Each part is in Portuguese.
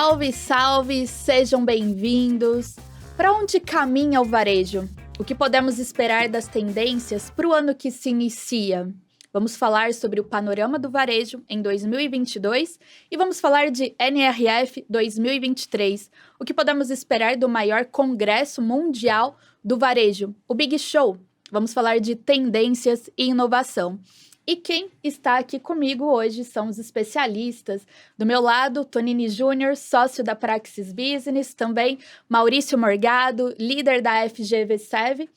Salve, salve! Sejam bem-vindos! Para onde caminha o varejo? O que podemos esperar das tendências para o ano que se inicia? Vamos falar sobre o panorama do varejo em 2022 e vamos falar de NRF 2023. O que podemos esperar do maior congresso mundial do varejo, o Big Show. Vamos falar de tendências e inovação. E quem está aqui comigo hoje são os especialistas. Do meu lado, Tonini Júnior, sócio da Praxis Business, também Maurício Morgado, líder da FGV-SEV.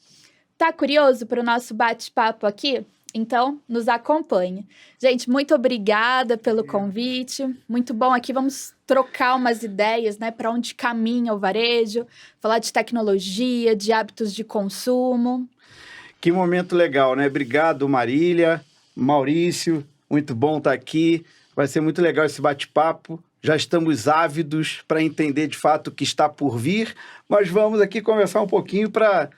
Tá curioso para o nosso bate-papo aqui? Então, nos acompanhe. Gente, muito obrigada pelo convite. Muito bom aqui. Vamos trocar umas ideias, né? Para onde caminha o varejo, falar de tecnologia, de hábitos de consumo. Que momento legal, né? Obrigado, Marília, Maurício. Muito bom estar aqui. Vai ser muito legal esse bate-papo. Já estamos ávidos para entender de fato o que está por vir, mas vamos aqui conversar um pouquinho para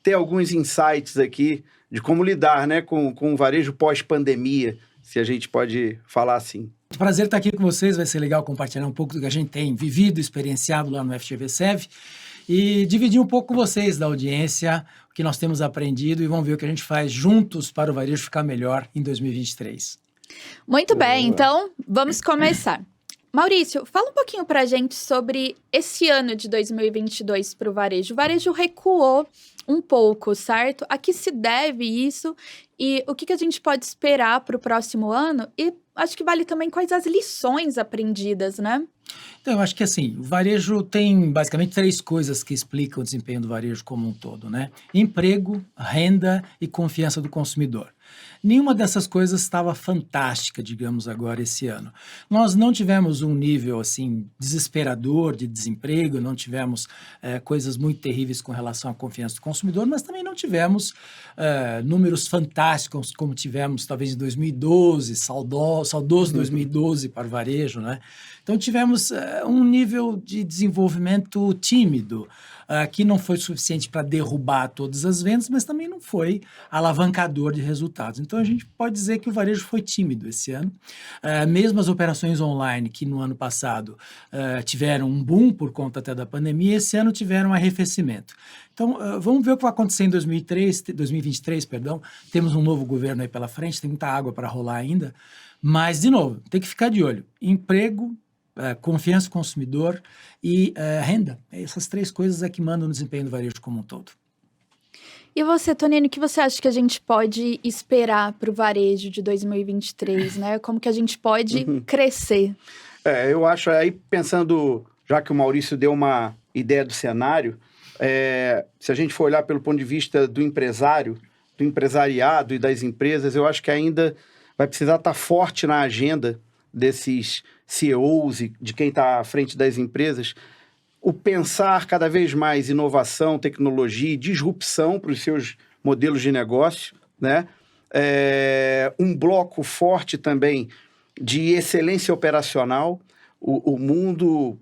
ter alguns insights aqui de como lidar, né, com o varejo pós-pandemia, se a gente pode falar assim. Prazer estar aqui com vocês, vai ser legal compartilhar um pouco do que a gente tem vivido, experienciado lá no FGV-SEV e dividir um pouco com vocês da audiência o que nós temos aprendido e vamos ver o que a gente faz juntos para o varejo ficar melhor em 2023. Muito bem, então vamos começar. Maurício, fala um pouquinho para a gente sobre esse ano de 2022 para o varejo. O varejo recuou um pouco, certo? A que se deve isso e o que a gente pode esperar para o próximo ano? E acho que vale também quais as lições aprendidas, né? Então, eu acho que assim, o varejo tem basicamente 3 coisas que explicam o desempenho do varejo como um todo, né? Emprego, renda e confiança do consumidor. Nenhuma dessas coisas estava fantástica, digamos, agora esse ano. Nós não tivemos um nível, assim, desesperador de desemprego, não tivemos coisas muito terríveis com relação à confiança do consumidor, mas também não tivemos números fantásticos como tivemos, talvez, em 2012, saudoso 2012 para o varejo, né? Então, tivemos um nível de desenvolvimento tímido, que não foi suficiente para derrubar todas as vendas, mas também não foi alavancador de resultados. Então, a gente pode dizer que o varejo foi tímido esse ano. Mesmo as operações online, que no ano passado tiveram um boom por conta até da pandemia, esse ano tiveram um arrefecimento. Então, vamos ver o que vai acontecer em 2023, perdão. Temos um novo governo aí pela frente, tem muita água para rolar ainda. Mas, de novo, tem que ficar de olho. Emprego, confiança do consumidor e renda. Essas 3 coisas é que mandam no desempenho do varejo como um todo. E você, Tonini, o que você acha que a gente pode esperar para o varejo de 2023, né? Como que a gente pode crescer? Eu acho, aí pensando, já que o Maurício deu uma ideia do cenário, se a gente for olhar pelo ponto de vista do empresário, do empresariado e das empresas, eu acho que ainda vai precisar estar forte na agenda desses CEOs e de quem está à frente das empresas, o pensar cada vez mais inovação, tecnologia e disrupção para os seus modelos de negócio, né? Um bloco forte também de excelência operacional. O mundo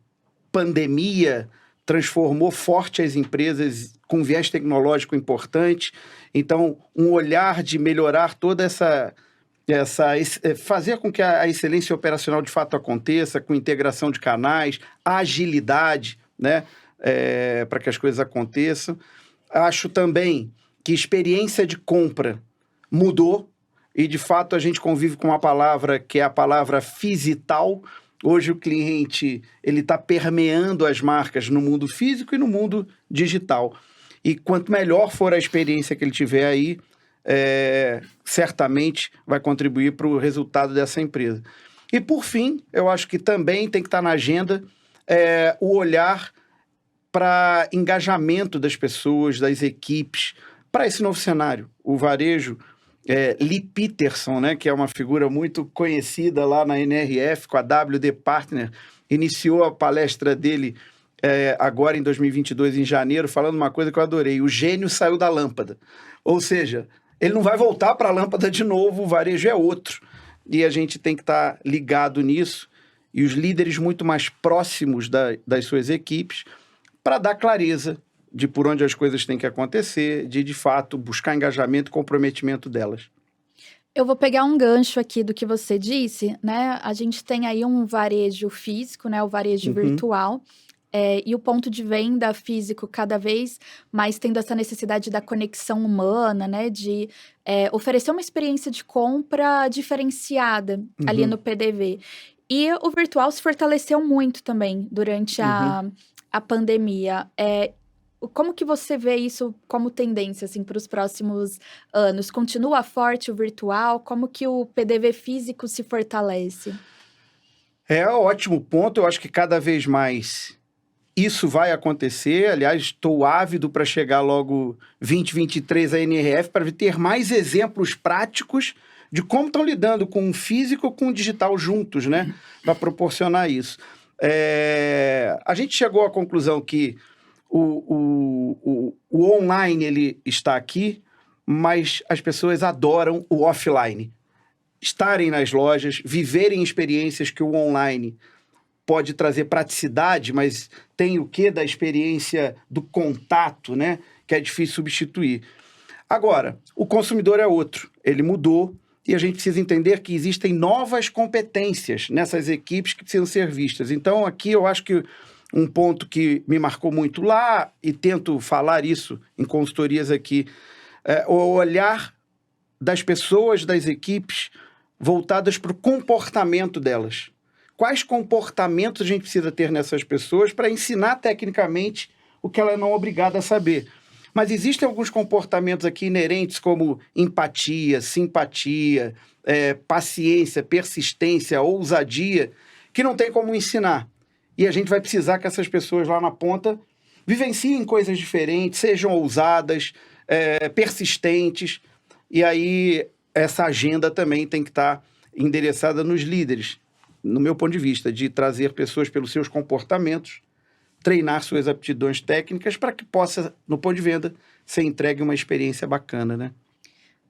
pandemia transformou forte as empresas com viés tecnológico importante. Então, um olhar de melhorar toda fazer com que a excelência operacional de fato aconteça, com integração de canais, agilidade, né, para que as coisas aconteçam. Acho também que experiência de compra mudou e, de fato, a gente convive com uma palavra que é a palavra phygital. Hoje o cliente está permeando as marcas no mundo físico e no mundo digital. E quanto melhor for a experiência que ele tiver aí, certamente vai contribuir para o resultado dessa empresa. E, por fim, eu acho que também tem que estar na agenda o olhar para engajamento das pessoas, das equipes, para esse novo cenário. O varejo, Lee Peterson, né, que é uma figura muito conhecida lá na NRF, com a WD Partner, iniciou a palestra dele agora em 2022, em janeiro, falando uma coisa que eu adorei: o gênio saiu da lâmpada. Ou seja, ele não vai voltar para a lâmpada de novo, o varejo é outro. E a gente tem que estar ligado nisso, e os líderes muito mais próximos das suas equipes, para dar clareza de por onde as coisas têm que acontecer, de fato, buscar engajamento e comprometimento delas. Eu vou pegar um gancho aqui do que você disse, né? A gente tem aí um varejo físico, né? O varejo Uhum, virtual. E o ponto de venda físico cada vez mais tendo essa necessidade da conexão humana, né? De oferecer uma experiência de compra diferenciada ali uhum, no PDV. E o virtual se fortaleceu muito também durante uhum. a pandemia. Como que você vê isso como tendência, assim, para os próximos anos? Continua forte o virtual? Como que o PDV físico se fortalece? É um ótimo ponto, eu acho que cada vez mais isso vai acontecer. Aliás, estou ávido para chegar logo 2023 a NRF para ter mais exemplos práticos de como estão lidando com o físico e com o digital juntos, né? Para proporcionar isso. A gente chegou à conclusão que o online ele está aqui, mas as pessoas adoram o offline. Estarem nas lojas, viverem experiências que o online pode trazer praticidade, mas tem o quê da experiência do contato, né? Que é difícil substituir. Agora, o consumidor é outro, ele mudou e a gente precisa entender que existem novas competências nessas equipes que precisam ser vistas. Então, aqui eu acho que um ponto que me marcou muito lá, e tento falar isso em consultorias aqui, é o olhar das pessoas, das equipes, voltadas para o comportamento delas. Quais comportamentos a gente precisa ter nessas pessoas para ensinar tecnicamente o que ela não é obrigada a saber? Mas existem alguns comportamentos aqui inerentes, como empatia, simpatia, paciência, persistência, ousadia, que não tem como ensinar. E a gente vai precisar que essas pessoas lá na ponta vivenciem coisas diferentes, sejam ousadas, persistentes. E aí essa agenda também tem que estar endereçada nos líderes, no meu ponto de vista, de trazer pessoas pelos seus comportamentos, treinar suas aptidões técnicas para que possa, no ponto de venda, ser entregue uma experiência bacana, né?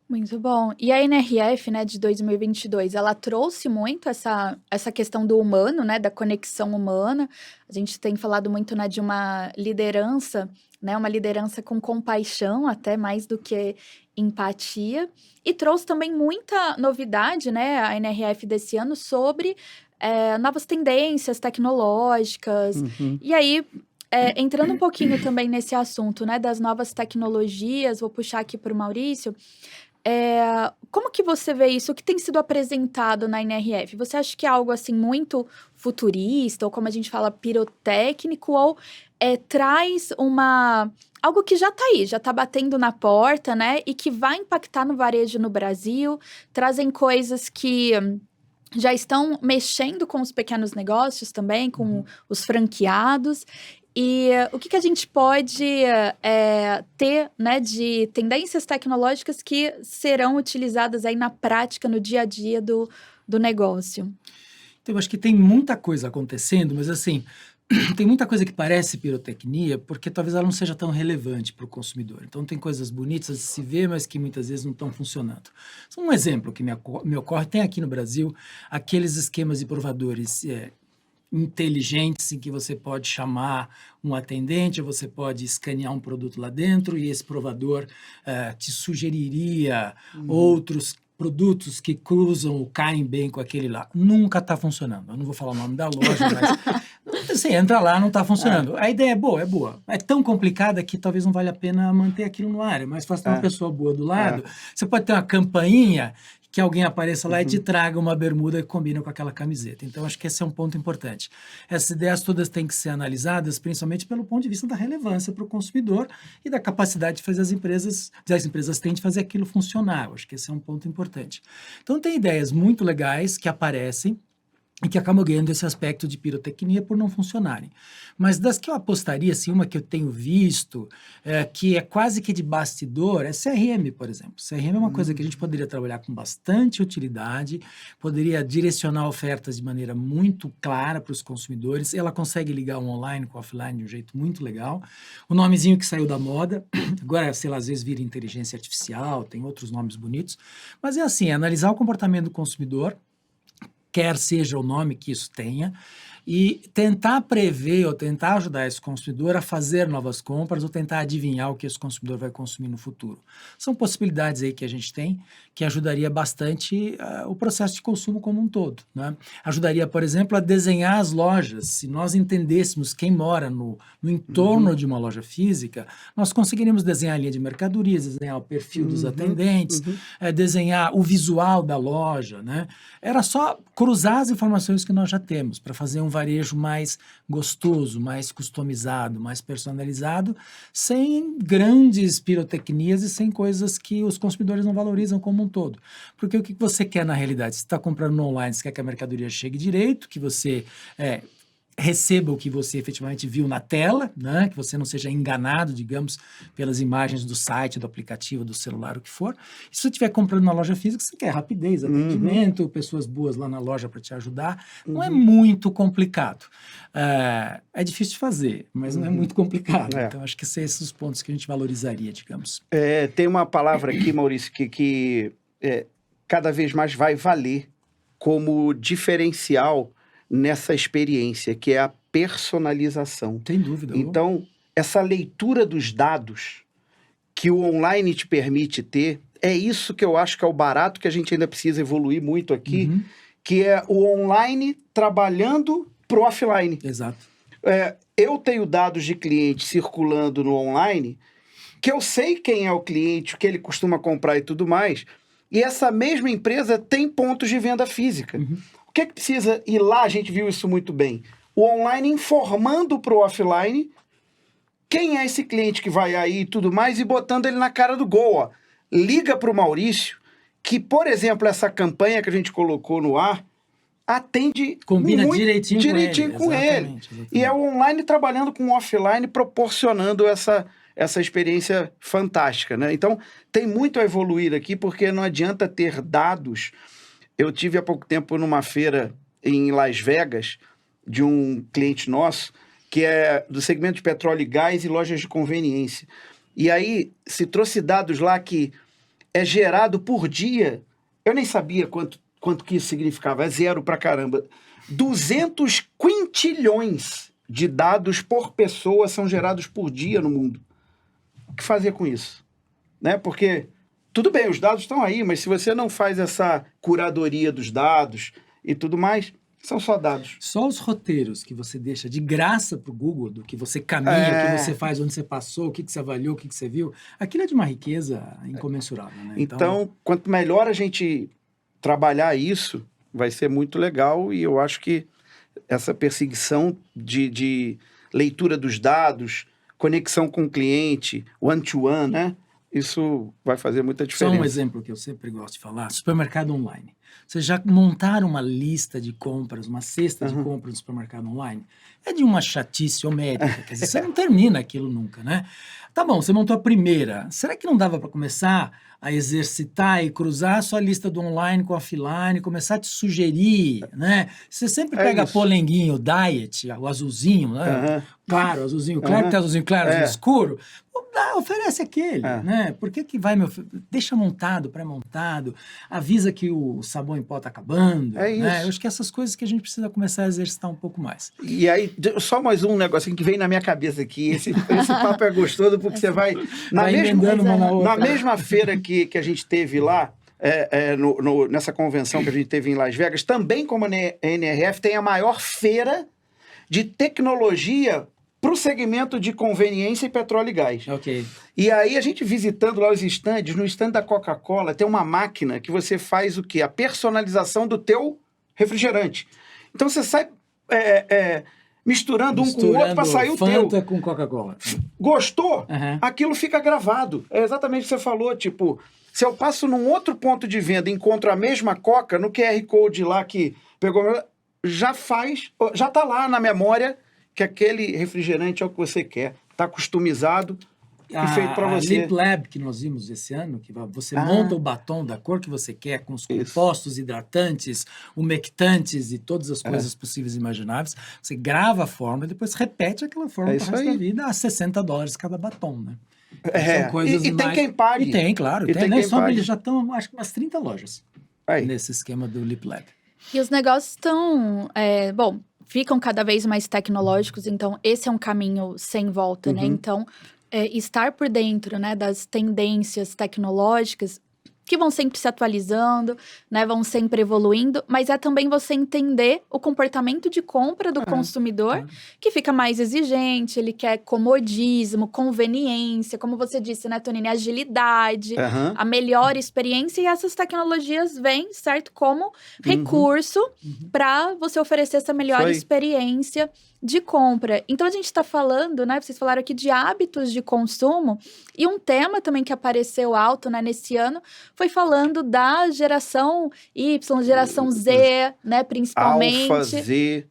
Muito bom. E a NRF, né, de 2022, ela trouxe muito essa questão do humano, né, da conexão humana. A gente tem falado muito, né, de uma liderança, né, uma liderança com compaixão, até mais do que empatia. E trouxe também muita novidade, né, a NRF desse ano sobre novas tendências tecnológicas. Uhum. E aí, entrando um pouquinho também nesse assunto, né, das novas tecnologias, vou puxar aqui para o Maurício. Como que você vê isso? O que tem sido apresentado na NRF? Você acha que é algo assim muito futurista, ou como a gente fala, pirotécnico, ou traz algo que já está aí, já está batendo na porta, né? E que vai impactar no varejo no Brasil, trazem coisas que já estão mexendo com os pequenos negócios também, com os franqueados. E o que a gente pode ter, né, de tendências tecnológicas que serão utilizadas aí na prática, no dia a dia do negócio? Então, eu acho que tem muita coisa acontecendo, mas assim, tem muita coisa que parece pirotecnia, porque talvez ela não seja tão relevante para o consumidor. Então, tem coisas bonitas de se ver, mas que muitas vezes não estão funcionando. Só um exemplo que me ocorre, tem aqui no Brasil aqueles esquemas de provadores inteligentes em que você pode chamar um atendente, você pode escanear um produto lá dentro e esse provador te sugeriria outros produtos que cruzam ou caem bem com aquele lá. Nunca está funcionando. Eu não vou falar o nome da loja, mas você entra lá, não está funcionando. A ideia é boa, é boa. É tão complicada que talvez não valha a pena manter aquilo no ar. É mais fácil ter uma pessoa boa do lado. Você pode ter uma campainha que alguém apareça lá e te traga uma bermuda que combina com aquela camiseta. Então, acho que esse é um ponto importante. Essas ideias todas têm que ser analisadas, principalmente pelo ponto de vista da relevância para o consumidor e da capacidade de fazer as empresas têm de fazer aquilo funcionar. Eu acho que esse é um ponto importante. Então, tem ideias muito legais que aparecem e que acabam ganhando esse aspecto de pirotecnia por não funcionarem. Mas das que eu apostaria, assim, uma que eu tenho visto, que é quase que de bastidor, é CRM, por exemplo. CRM é uma coisa que a gente poderia trabalhar com bastante utilidade, poderia direcionar ofertas de maneira muito clara para os consumidores, ela consegue ligar o online com o offline de um jeito muito legal. O nomezinho que saiu da moda, agora, sei lá, às vezes vira inteligência artificial, tem outros nomes bonitos, mas é assim, analisar o comportamento do consumidor, quer seja o nome que isso tenha, e tentar prever ou tentar ajudar esse consumidor a fazer novas compras ou tentar adivinhar o que esse consumidor vai consumir no futuro. São possibilidades aí que a gente tem que ajudaria bastante o processo de consumo como um todo, né? Ajudaria, por exemplo, a desenhar as lojas. Se nós entendêssemos quem mora no entorno de uma loja física, nós conseguiríamos desenhar a linha de mercadorias, desenhar o perfil dos atendentes, desenhar o visual da loja, né? Era só cruzar as informações que nós já temos para fazer um varejo mais gostoso, mais customizado, mais personalizado, sem grandes pirotecnias e sem coisas que os consumidores não valorizam como um todo. Porque o que você quer na realidade? Você está comprando no online, você quer que a mercadoria chegue direito, que você receba o que você efetivamente viu na tela, né? Que você não seja enganado, digamos, pelas imagens do site, do aplicativo, do celular, o que for. E se você estiver comprando na loja física, você quer rapidez, atendimento, pessoas boas lá na loja para te ajudar. Não é muito complicado. É difícil de fazer, mas não é muito complicado. Então, acho que são esses os pontos que a gente valorizaria, digamos. Tem uma palavra aqui, Maurício, que cada vez mais vai valer como diferencial nessa experiência, que é a personalização. Sem dúvida. Então, essa leitura dos dados que o online te permite ter, é isso que eu acho que é o barato que a gente ainda precisa evoluir muito aqui, que é o online trabalhando pro offline. Exato. Eu tenho dados de cliente circulando no online, que eu sei quem é o cliente, o que ele costuma comprar e tudo mais, e essa mesma empresa tem pontos de venda física. O que precisa ir lá? A gente viu isso muito bem. O online informando para o offline quem é esse cliente que vai aí e tudo mais e botando ele na cara do gol. Ó. Liga para o Maurício que, por exemplo, essa campanha que a gente colocou no ar atende combina muito direitinho com ele. Exatamente. E é o online trabalhando com o offline, proporcionando essa experiência fantástica, né? Então, tem muito a evoluir aqui, porque não adianta ter dados. Eu tive há pouco tempo numa feira em Las Vegas, de um cliente nosso, que é do segmento de petróleo e gás e lojas de conveniência. E aí, se trouxe dados lá que é gerado por dia, eu nem sabia quanto que isso significava, é zero pra caramba. 200 quintilhões de dados por pessoa são gerados por dia no mundo. O que fazer com isso? Né? Porque, tudo bem, os dados estão aí, mas se você não faz essa curadoria dos dados e tudo mais, são só dados. Só os roteiros que você deixa de graça para o Google, do que você caminha, o que você faz, onde você passou, o que você avaliou, o que você viu, aquilo é de uma riqueza incomensurável. Né? Então, quanto melhor a gente trabalhar isso, vai ser muito legal, e eu acho que essa perseguição de leitura dos dados, conexão com o cliente, one-to-one, né? Isso vai fazer muita diferença. Só um exemplo que eu sempre gosto de falar, supermercado online. Vocês já montaram uma lista de compras, uma cesta de compras no supermercado online? É de uma chatice homérica, quer dizer, você não termina aquilo nunca, né? Tá bom, você montou a primeira. Será que não dava para começar a exercitar e cruzar a sua lista do online com a offline, começar a te sugerir, né? Você sempre pega polenguinho, diet, o azulzinho, né? Claro, azulzinho claro, que tem azulzinho claro, azul escuro. Oferece aquele, né? Por que vai deixa montado, pré-montado, avisa que o sabão em pó tá acabando. É isso. Né? Eu acho que essas coisas que a gente precisa começar a exercitar um pouco mais. E aí, só mais um negocinho que vem na minha cabeça aqui. Esse papo é gostoso porque você vai... Na mesma feira que a gente teve lá, nessa convenção que a gente teve em Las Vegas, também como a NRF tem a maior feira de tecnologia para o segmento de conveniência e petróleo e gás. Ok. E aí, a gente visitando lá os estandes, no estande da Coca-Cola, tem uma máquina que você faz o quê? A personalização do teu refrigerante. Então, você sai misturando um com o outro para sair o teu. Fanta com Coca-Cola. Gostou? Aquilo fica gravado. É exatamente o que você falou, tipo... Se eu passo num outro ponto de venda e encontro a mesma Coca, no QR Code lá que pegou... Já tá lá na memória que aquele refrigerante é o que você quer. Está customizado e feito para você. A Lip Lab que nós vimos esse ano, que você monta o batom da cor que você quer, com os compostos hidratantes, umectantes e todas as coisas possíveis e imagináveis. Você grava a fórmula e depois repete aquela fórmula para o resto da vida a $60 cada batom, né? São coisas e tem quem pague. E tem, claro. Eles já estão, acho que umas 30 lojas nesse esquema do Lip Lab. E os negócios estão... ficam cada vez mais tecnológicos, então esse é um caminho sem volta, né? Então, estar por dentro, né, das tendências tecnológicas que vão sempre se atualizando, né, vão sempre evoluindo, mas é também você entender o comportamento de compra do consumidor, que fica mais exigente, ele quer comodismo, conveniência, como você disse, né, Tonini, agilidade, a melhor experiência, e essas tecnologias vêm, certo, como recurso para você oferecer essa melhor experiência de compra. Então, a gente está falando, né, vocês falaram aqui de hábitos de consumo, e um tema também que apareceu alto, né, nesse ano, foi falando da geração Y, geração Z, né, principalmente. Alfa, Z.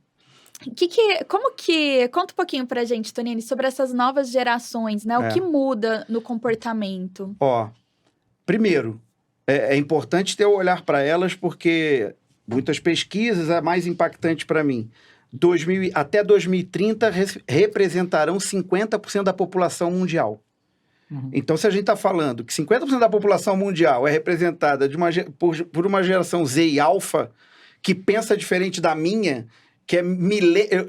Conta um pouquinho pra gente, Tonini, sobre essas novas gerações, né, o que muda no comportamento? Primeiro, é importante ter o olhar para elas, porque muitas pesquisas, a mais impactante para mim, até 2030 representarão 50% da população mundial. Então, se a gente está falando que 50% da população mundial é representada por uma geração Z e alfa, que pensa diferente da minha, que é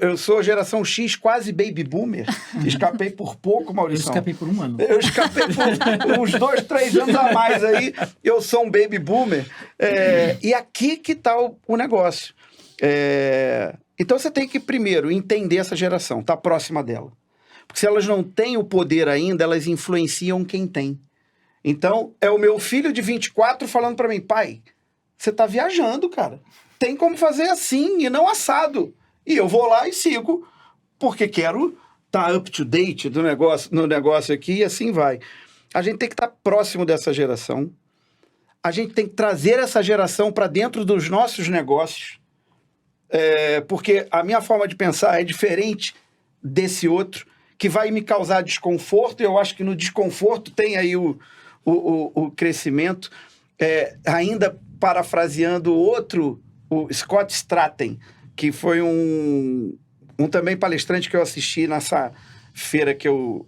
eu sou geração X, quase baby boomer. Escapei por pouco, Maurício. Eu escapei por um ano. Eu escapei por uns 2, 3 anos a mais aí. Eu sou um baby boomer. E aqui que está o negócio. Então, você tem que, primeiro, entender essa geração, estar próxima dela. Porque se elas não têm o poder ainda, elas influenciam quem tem. Então, é o meu filho de 24 falando para mim, pai, você tá viajando, cara. Tem como fazer assim e não assado. E eu vou lá e sigo, porque quero estar up to date no negócio aqui, e assim vai. A gente tem que estar próximo dessa geração. A gente tem que trazer essa geração para dentro dos nossos negócios. Porque a minha forma de pensar é diferente desse outro, que vai me causar desconforto. Eu acho que no desconforto tem aí o crescimento. Ainda parafraseando o Scott Stratten, que foi um também palestrante que eu assisti nessa feira que eu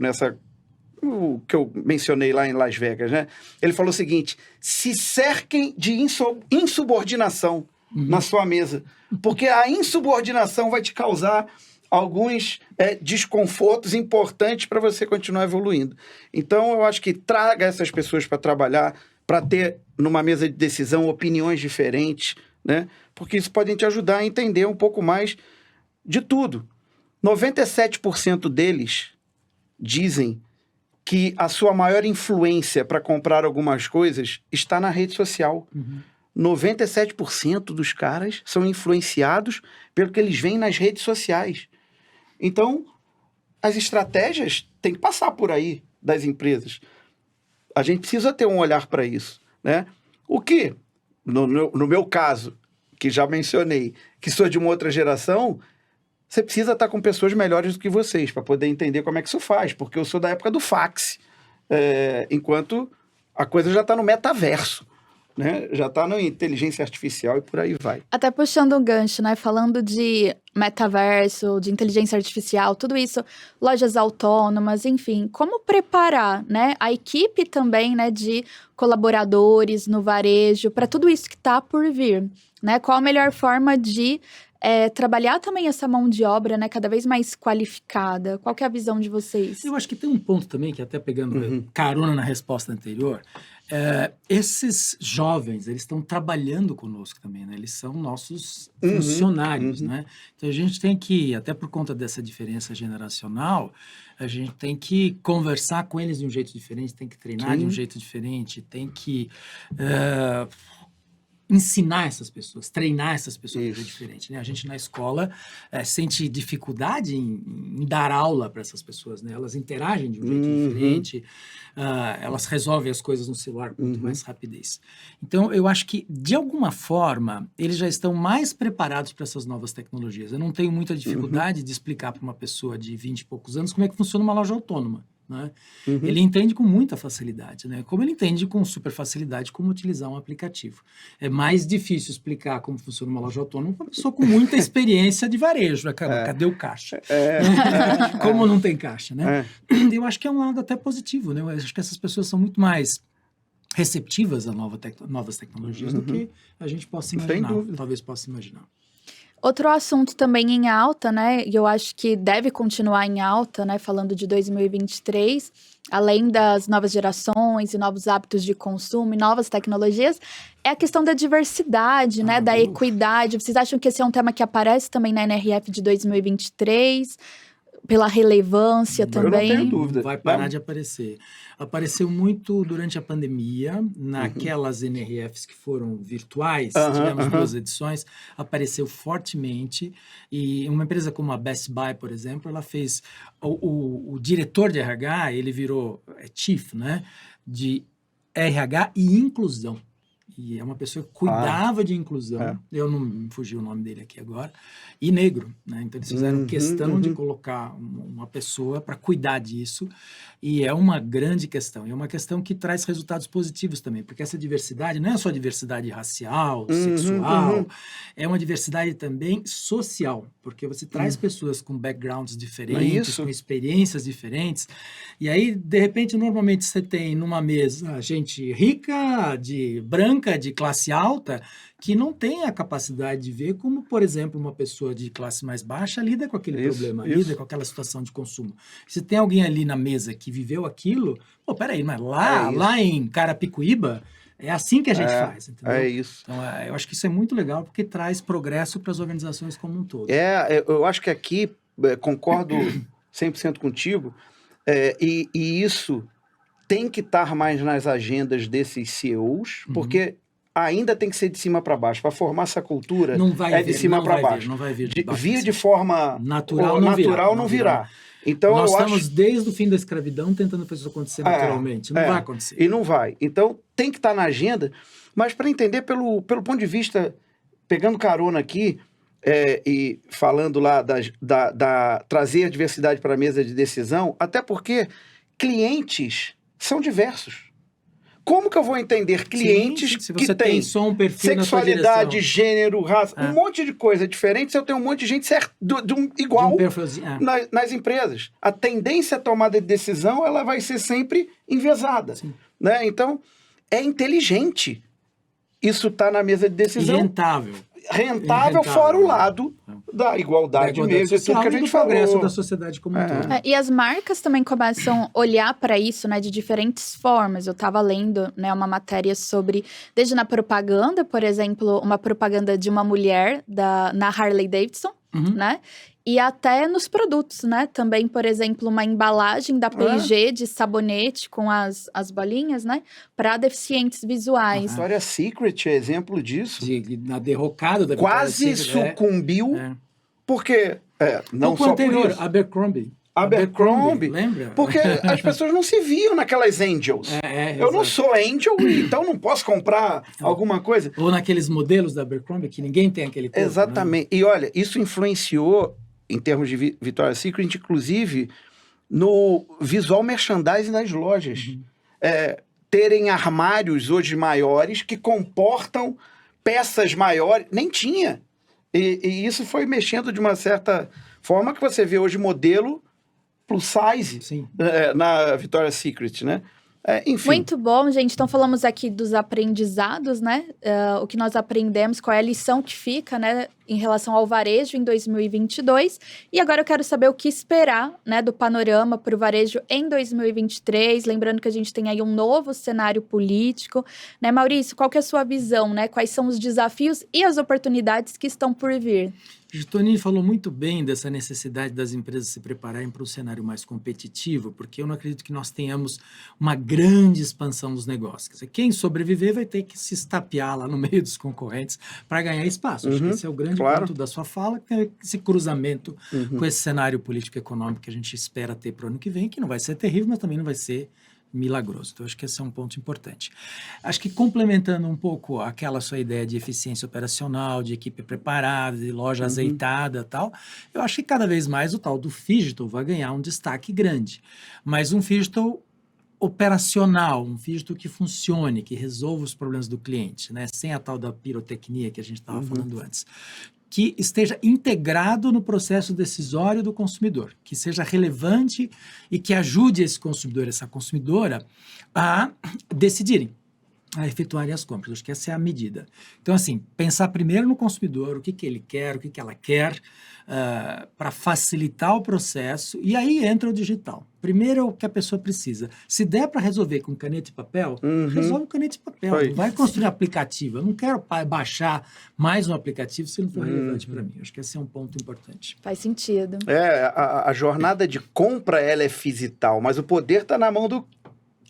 mencionei lá em Las Vegas, né? Ele falou o seguinte: se cerquem de insubordinação na sua mesa, porque a insubordinação vai te causar alguns desconfortos importantes para você continuar evoluindo. Então, eu acho que traga essas pessoas para trabalhar, para ter, numa mesa de decisão, opiniões diferentes, né? Porque isso pode te ajudar a entender um pouco mais de tudo. 97% deles dizem que a sua maior influência para comprar algumas coisas está na rede social. 97% dos caras são influenciados pelo que eles veem nas redes sociais. Então, as estratégias têm que passar por aí das empresas. A gente precisa ter um olhar para isso, né? O que, no meu caso, que já mencionei, que sou de uma outra geração, você precisa estar com pessoas melhores do que vocês para poder entender como é que isso faz, porque eu sou da época do fax, enquanto a coisa já está no metaverso. Né? Já está na inteligência artificial e por aí vai. Até puxando um gancho, né? Falando de metaverso, de inteligência artificial, tudo isso, lojas autônomas, enfim, como preparar, né, a equipe também, né, de colaboradores no varejo para tudo isso que está por vir, né? Qual a melhor forma de trabalhar também essa mão de obra, né, cada vez mais qualificada? Qual que é a visão de vocês? Eu acho que tem um ponto também, que até pegando carona na resposta anterior, esses jovens, eles estão trabalhando conosco também, né? Eles são nossos funcionários, né? Então, a gente tem que, até por conta dessa diferença generacional, a gente tem que conversar com eles de um jeito diferente, tem que treinar de um jeito diferente, tem que ensinar essas pessoas, treinar essas pessoas de um jeito diferente, né? A gente na escola sente dificuldade em dar aula para essas pessoas, né? Elas interagem de um jeito diferente, elas resolvem as coisas no celular com muito mais rapidez. Então, eu acho que, de alguma forma, eles já estão mais preparados para essas novas tecnologias. Eu não tenho muita dificuldade de explicar para uma pessoa de 20 e poucos anos como é que funciona uma loja autônoma. Né? Ele entende com muita facilidade, né? Como ele entende com super facilidade como utilizar um aplicativo. É mais difícil explicar como funciona uma loja autônoma para uma pessoa com muita experiência de varejo, né? Cadê o caixa? Como não tem caixa, né? Eu acho que é um lado até positivo, né? Eu acho que essas pessoas são muito mais receptivas a novas tecnologias do que a gente possa imaginar, talvez possa imaginar. Outro assunto também em alta, né, e eu acho que deve continuar em alta, né, falando de 2023, além das novas gerações e novos hábitos de consumo e novas tecnologias, é a questão da diversidade, né, da equidade. Vocês acham que esse é um tema que aparece também na NRF de 2023, pela relevância também? Eu não tenho dúvida. Não vai parar de aparecer. Apareceu muito durante a pandemia, naquelas NRFs que foram virtuais, tivemos 2 edições, apareceu fortemente, e uma empresa como a Best Buy, por exemplo, ela fez, o diretor de RH, ele virou Chief, né, de RH e inclusão. E é uma pessoa que cuidava de inclusão, eu não me fugi o nome dele aqui agora, e negro, né? Então eles fizeram questão de colocar uma pessoa para cuidar disso, e é uma grande questão, e é uma questão que traz resultados positivos também, porque essa diversidade não é só diversidade racial, sexual, é uma diversidade também social, porque você traz pessoas com backgrounds diferentes, com experiências diferentes, e aí, de repente, normalmente você tem numa mesa gente rica, branca, de classe alta, que não tem a capacidade de ver como, por exemplo, uma pessoa de classe mais baixa lida com aquele problema, lida com aquela situação de consumo. Se tem alguém ali na mesa que viveu aquilo, pô, peraí, mas lá em Carapicuíba, é assim que a gente faz, entendeu? É isso. Então, eu acho que isso é muito legal, porque traz progresso para as organizações como um todo. Eu acho que aqui, concordo 100% contigo, e isso tem que estar mais nas agendas desses CEOs, porque ainda tem que ser de cima para baixo. Para formar essa cultura, de cima para baixo. Não vai vir de baixo. Vir de forma natural não virá. Então, nós estamos, desde o fim da escravidão, tentando fazer isso acontecer naturalmente. Não vai acontecer. E não vai. Então, tem que estar na agenda, mas para entender pelo ponto de vista, pegando carona aqui, e falando lá trazer a diversidade para a mesa de decisão, até porque clientes são diversos. Como que eu vou entender clientes se você que têm só um perfil sexualidade, gênero, raça, um monte de coisa diferente, se eu tenho um monte de gente igual nas empresas? A tendência à tomada de decisão ela vai ser sempre enviesada. Né? Então, é inteligente isso estar na mesa de decisão. E rentável fora o lado da igualdade mesmo, tudo que a gente falou. Progresso da sociedade como um todo. E as marcas também começam a olhar para isso, né, de diferentes formas. Eu estava lendo, né, uma matéria sobre, desde na propaganda, por exemplo, uma propaganda de uma mulher na Harley Davidson, né? E até nos produtos, né? Também, por exemplo, uma embalagem da P&G de sabonete com as bolinhas, né? Para deficientes visuais. A Victoria's Secret é exemplo disso. Na derrocada da quase sucumbiu, porque não só anterior, por isso. Abercrombie, lembra? Porque as pessoas não se viam naquelas angels. Eu não sou angel, então não posso comprar alguma coisa. Ou naqueles modelos da Abercrombie, que ninguém tem aquele corpo. Exatamente. Né? E olha, isso influenciou, em termos de Victoria's Secret, inclusive no visual merchandising das lojas. Terem armários hoje maiores que comportam peças maiores. Nem tinha. E isso foi mexendo de uma certa forma que você vê hoje modelo plus size na Victoria's Secret, né? Enfim. Muito bom, gente. Então, falamos aqui dos aprendizados, né? O que nós aprendemos, qual é a lição que fica, né? Em relação ao varejo em 2022. E agora eu quero saber o que esperar, né? Do panorama para o varejo em 2023. Lembrando que a gente tem aí um novo cenário político. Né, Maurício, qual que é a sua visão, né? Quais são os desafios e as oportunidades que estão por vir? O Tonini falou muito bem dessa necessidade das empresas se prepararem para um cenário mais competitivo, porque eu não acredito que nós tenhamos uma grande expansão dos negócios. Quer dizer, quem sobreviver vai ter que se estapear lá no meio dos concorrentes para ganhar espaço. Acho que esse é o grande ponto da sua fala, que é esse cruzamento com esse cenário político-econômico que a gente espera ter para o ano que vem, que não vai ser terrível, mas também não vai ser milagroso. Então, acho que esse é um ponto importante. Acho que complementando um pouco aquela sua ideia de eficiência operacional, de equipe preparada, de loja azeitada e tal, eu acho que cada vez mais o tal do Phygital vai ganhar um destaque grande. Mas um Phygital operacional, um Phygital que funcione, que resolva os problemas do cliente, né? Sem a tal da pirotecnia que a gente estava falando antes. Que esteja integrado no processo decisório do consumidor, que seja relevante e que ajude esse consumidor, essa consumidora, a decidirem. a efetuarem as compras. Acho que essa é a medida. Então, assim, pensar primeiro no consumidor, o que ele quer, o que ela quer, para facilitar o processo, e aí entra o digital. Primeiro é o que a pessoa precisa. Se der para resolver com caneta e papel, resolve com caneta e papel. Não vai construir aplicativo. Eu não quero baixar mais um aplicativo se não for relevante para mim. Acho que esse é um ponto importante. Faz sentido. A jornada de compra, ela é fisital, mas o poder está na mão do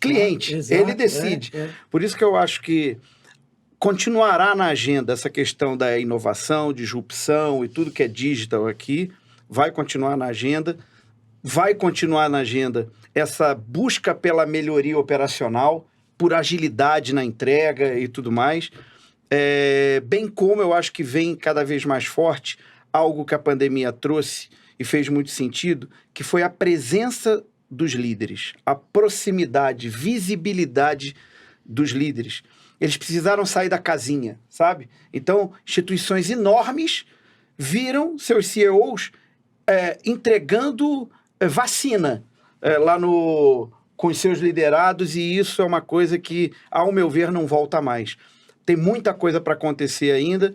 cliente. Exato, ele decide. Por isso que eu acho que continuará na agenda essa questão da inovação, disrupção e tudo que é digital aqui, vai continuar na agenda. Vai continuar na agenda essa busca pela melhoria operacional, por agilidade na entrega e tudo mais. Bem como eu acho que vem cada vez mais forte algo que a pandemia trouxe e fez muito sentido, que foi a presença dos líderes, a proximidade, visibilidade dos líderes. Eles precisaram sair da casinha, sabe? Então, instituições enormes viram seus CEOs entregando vacina lá com os seus liderados, e isso é uma coisa que, ao meu ver, não volta mais. Tem muita coisa para acontecer ainda,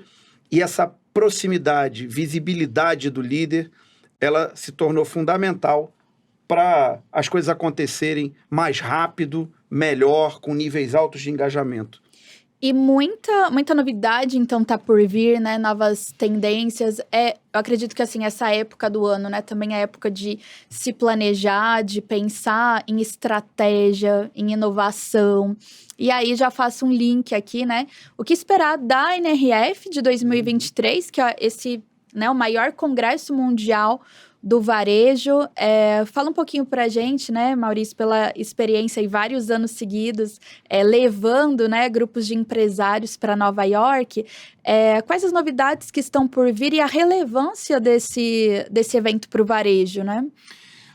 e essa proximidade, visibilidade do líder, ela se tornou fundamental para as coisas acontecerem mais rápido, melhor, com níveis altos de engajamento. E muita novidade, então, tá por vir, né? Novas tendências. Eu acredito que, assim, essa época do ano, né? Também é a época de se planejar, de pensar em estratégia, em inovação. E aí, já faço um link aqui, né? O que esperar da NRF de 2023, que é o maior congresso mundial do varejo. Fala um pouquinho pra gente, né, Maurício, pela experiência em vários anos seguidos, levando, né, grupos de empresários para Nova York. Quais as novidades que estão por vir e a relevância desse evento para o varejo, né?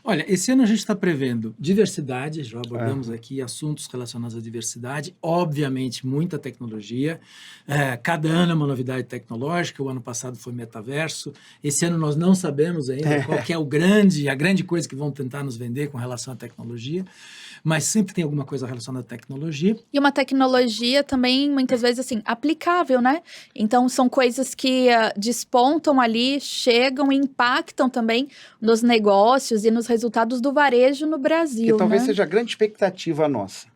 Olha, esse ano a gente está prevendo diversidade, já abordamos aqui assuntos relacionados à diversidade, obviamente muita tecnologia, cada ano é uma novidade tecnológica, o ano passado foi metaverso, esse ano nós não sabemos ainda qual que é a grande coisa que vão tentar nos vender com relação à tecnologia, mas sempre tem alguma coisa relacionada à tecnologia. E uma tecnologia também, muitas vezes, assim, aplicável, né? Então, são coisas que despontam ali, chegam e impactam também nos negócios e nos resultados do varejo no Brasil, que talvez né? seja a grande expectativa nossa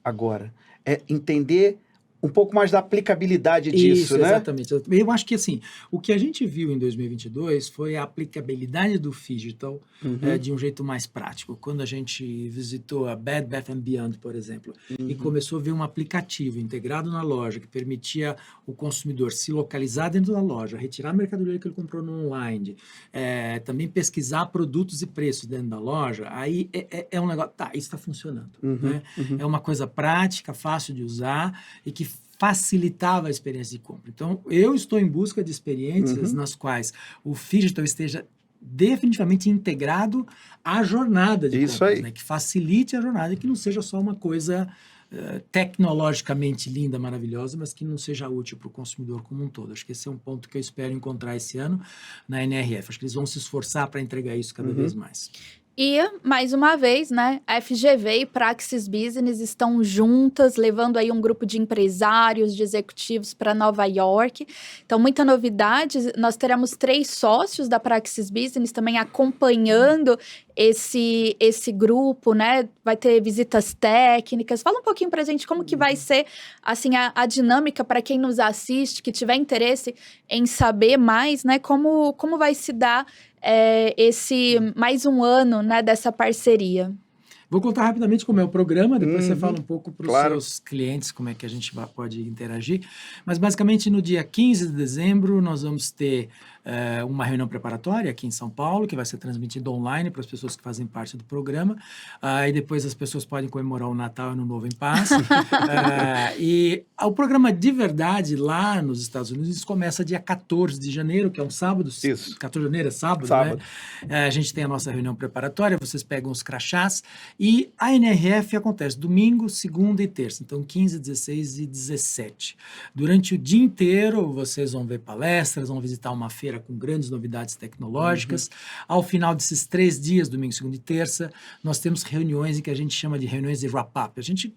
agora, é entender um pouco mais da aplicabilidade disso, né? Exatamente. Eu acho que, assim, o que a gente viu em 2022 foi a aplicabilidade do digital de um jeito mais prático. Quando a gente visitou a Bed Bath & Beyond, por exemplo, e começou a ver um aplicativo integrado na loja que permitia o consumidor se localizar dentro da loja, retirar a mercadoria que ele comprou no online, também pesquisar produtos e preços dentro da loja, aí é um negócio... Tá, isso está funcionando. Né? É uma coisa prática, fácil de usar e que facilitava a experiência de compra. Então, eu estou em busca de experiências nas quais o digital esteja definitivamente integrado à jornada de compras, né? Que facilite a jornada e que não seja só uma coisa tecnologicamente linda, maravilhosa, mas que não seja útil para o consumidor como um todo. Acho que esse é um ponto que eu espero encontrar esse ano na NRF. Acho que eles vão se esforçar para entregar isso cada vez mais. E, mais uma vez, né, a FGV e Praxis Business estão juntas, levando aí um grupo de empresários, de executivos para Nova York. Então, muita novidade. Nós teremos 3 sócios da Praxis Business também acompanhando esse grupo, né? Vai ter visitas técnicas. Fala um pouquinho pra gente como que vai ser, assim, a dinâmica para quem nos assiste, que tiver interesse em saber mais, né? Como vai se dar esse mais um ano, né, dessa parceria. Vou contar rapidamente como é o programa, depois você fala um pouco para os seus clientes como é que a gente pode interagir. Mas, basicamente, no dia 15 de dezembro, nós vamos ter uma reunião preparatória aqui em São Paulo, que vai ser transmitida online para as pessoas que fazem parte do programa. E depois as pessoas podem comemorar o Natal e o Ano Novo em paz. E o programa de verdade lá nos Estados Unidos começa dia 14 de janeiro, que é um sábado. Isso. 14 de janeiro é sábado. Né? A gente tem a nossa reunião preparatória, vocês pegam os crachás. E a NRF acontece domingo, segunda e terça. Então, 15, 16 e 17. Durante o dia inteiro, vocês vão ver palestras, vão visitar uma feira com grandes novidades tecnológicas. Ao final desses 3 dias, domingo, segunda e terça, nós temos reuniões em que a gente chama de reuniões de wrap-up. A gente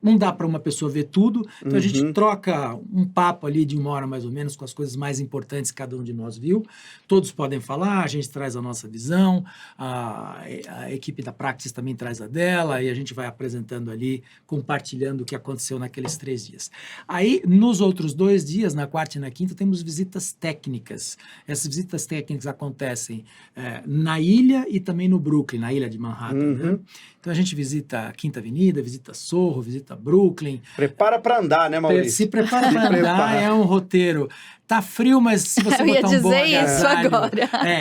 não dá para uma pessoa ver tudo, então a gente troca um papo ali de 1 hora mais ou menos com as coisas mais importantes que cada um de nós viu. Todos podem falar, a gente traz a nossa visão, a equipe da Praxis também traz a dela, e a gente vai apresentando ali, compartilhando o que aconteceu naqueles 3 dias. Aí, nos outros 2 dias, na quarta e na quinta, temos visitas técnicas. Essas visitas técnicas acontecem na ilha e também no Brooklyn, na ilha de Manhattan. Né? Então a gente visita a Quinta Avenida, visita Sorro, visita Brooklyn. Prepara para andar, né, Maurício? Se prepara para andar, é um roteiro. Tá frio, mas se você botar um bom agasalho...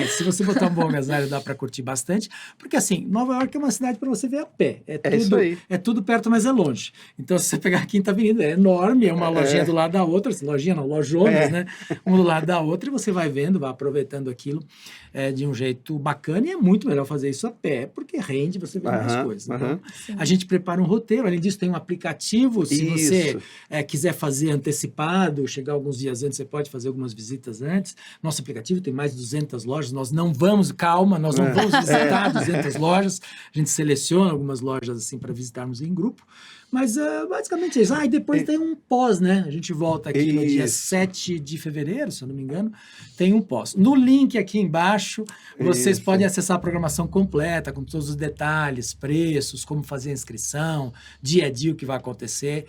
se você botar um bom agasalho, dá para curtir bastante. Porque, assim, Nova York é uma cidade para você ver a pé. Isso aí. É tudo perto, mas é longe. Então, se você pegar a Quinta Avenida, é enorme, é uma lojinha do lado da outra. Lojinha não, lojonas, né? Uma do lado da outra, e você vai vendo, vai aproveitando aquilo de um jeito bacana. E é muito melhor fazer isso a pé, porque rende, você vê mais coisas. Então, a gente prepara um roteiro. Além disso, tem um aplicativo. Se você quiser fazer antecipado, chegar alguns dias antes, você pode fazer algumas visitas antes. Nosso aplicativo tem mais de 200 lojas. Nós não vamos visitar 200 lojas. A gente seleciona algumas lojas assim para visitarmos em grupo. Mas basicamente é isso. E depois tem um pós, né? A gente volta aqui no dia 7 de fevereiro, se eu não me engano, tem um pós. No link aqui embaixo, vocês podem acessar a programação completa, com todos os detalhes, preços, como fazer a inscrição, dia a dia o que vai acontecer.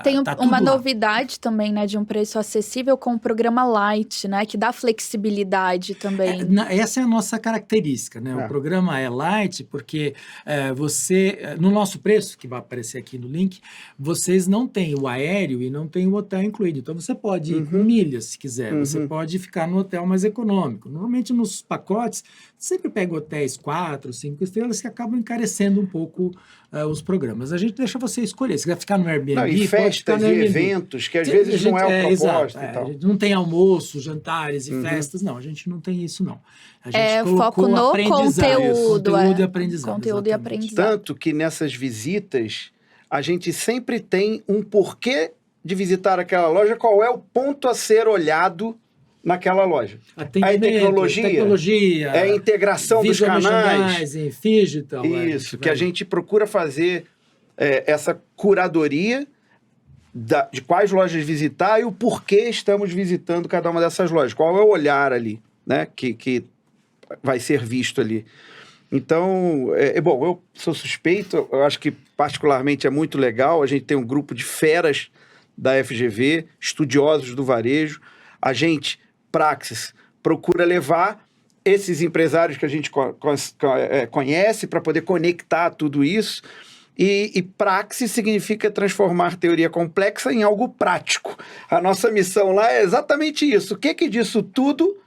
Tem uma novidade também, né? De um preço acessível com o programa Light, né? Que dá flexibilidade também. Essa é a nossa característica, né? O programa é Light porque no nosso preço, que vai aparecer aqui no link, vocês não têm o aéreo e não tem o hotel incluído. Então, você pode ir com milhas, se quiser. Você pode ficar no hotel mais econômico. Normalmente, nos pacotes, sempre pega hotéis 4, 5 estrelas que acabam encarecendo um pouco os programas. A gente deixa você escolher. Se quiser ficar no Airbnb, e festas e eventos, que às vezes não é o propósito e tal. A gente não tem almoço, jantares e festas. Não, a gente não tem isso, não. A gente foco no conteúdo e aprendizado. Conteúdo e aprendizado. Tanto que nessas visitas, a gente sempre tem um porquê de visitar aquela loja, qual é o ponto a ser olhado naquela loja. A tecnologia, a integração dos canais. Digital. Isso, que a gente procura fazer essa curadoria de quais lojas visitar e o porquê estamos visitando cada uma dessas lojas. Qual é o olhar ali, né, que vai ser visto ali. Então, bom, eu sou suspeito, eu acho que particularmente é muito legal, a gente tem um grupo de feras da FGV, estudiosos do varejo, a gente, Praxis, procura levar esses empresários que a gente conhece para poder conectar tudo isso, e Praxis significa transformar teoria complexa em algo prático. A nossa missão lá é exatamente isso. O que disso tudo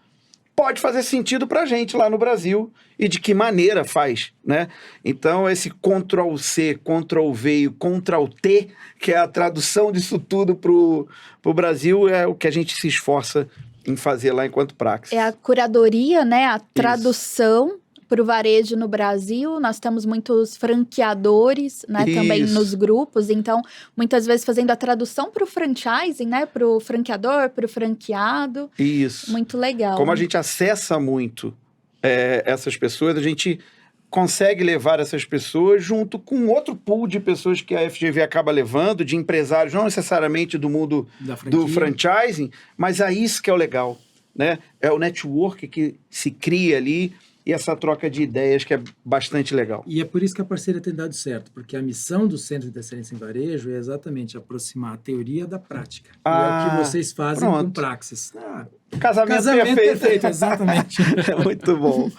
pode fazer sentido para a gente lá no Brasil e de que maneira faz, né? Então, esse Ctrl-C, Ctrl-V e Ctrl-T, que é a tradução disso tudo para o Brasil, é o que a gente se esforça em fazer lá enquanto Praxis. É a curadoria, né? A tradução para o varejo no Brasil. Nós temos muitos franqueadores, né, também nos grupos, então muitas vezes fazendo a tradução para o franchising, né, para o franqueador, para o franqueado. Isso. Muito legal. Como a gente acessa muito essas pessoas, a gente consegue levar essas pessoas junto com outro pool de pessoas que a FGV acaba levando, de empresários, não necessariamente do mundo do franchising, mas é isso que é o legal, né? É o network que se cria ali, e essa troca de ideias que é bastante legal. E é por isso que a parceria tem dado certo, porque a missão do Centro de Excelência em Varejo é exatamente aproximar a teoria da prática. E é o que vocês fazem com Praxis. Casamento perfeito, exatamente. É muito bom.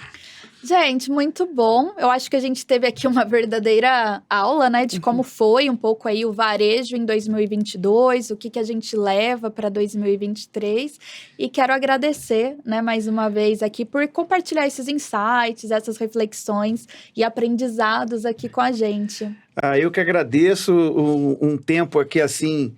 Gente, muito bom. Eu acho que a gente teve aqui uma verdadeira aula, né, de como foi um pouco aí o varejo em 2022, o que a gente leva para 2023. E quero agradecer, né, mais uma vez aqui por compartilhar esses insights, essas reflexões e aprendizados aqui com a gente. Eu que agradeço um tempo aqui assim,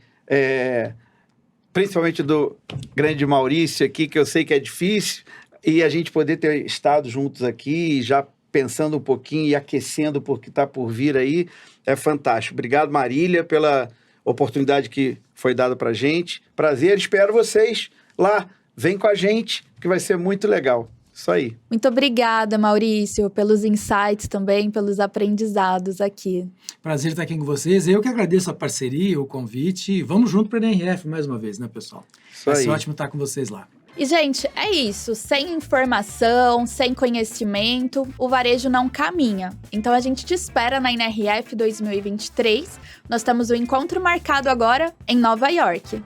principalmente do grande Maurício aqui, que eu sei que é difícil, e a gente poder ter estado juntos aqui, já pensando um pouquinho e aquecendo por que está por vir aí, é fantástico. Obrigado, Marília, pela oportunidade que foi dada para a gente. Prazer, espero vocês lá. Vem com a gente, que vai ser muito legal. Isso aí. Muito obrigada, Maurício, pelos insights também, pelos aprendizados aqui. Prazer estar aqui com vocês. Eu que agradeço a parceria, o convite. Vamos junto para a NRF mais uma vez, né, pessoal? Vai ser ótimo estar com vocês lá. E, gente, é isso. Sem informação, sem conhecimento, o varejo não caminha. Então, a gente te espera na NRF 2023. Nós temos um encontro marcado agora em Nova York.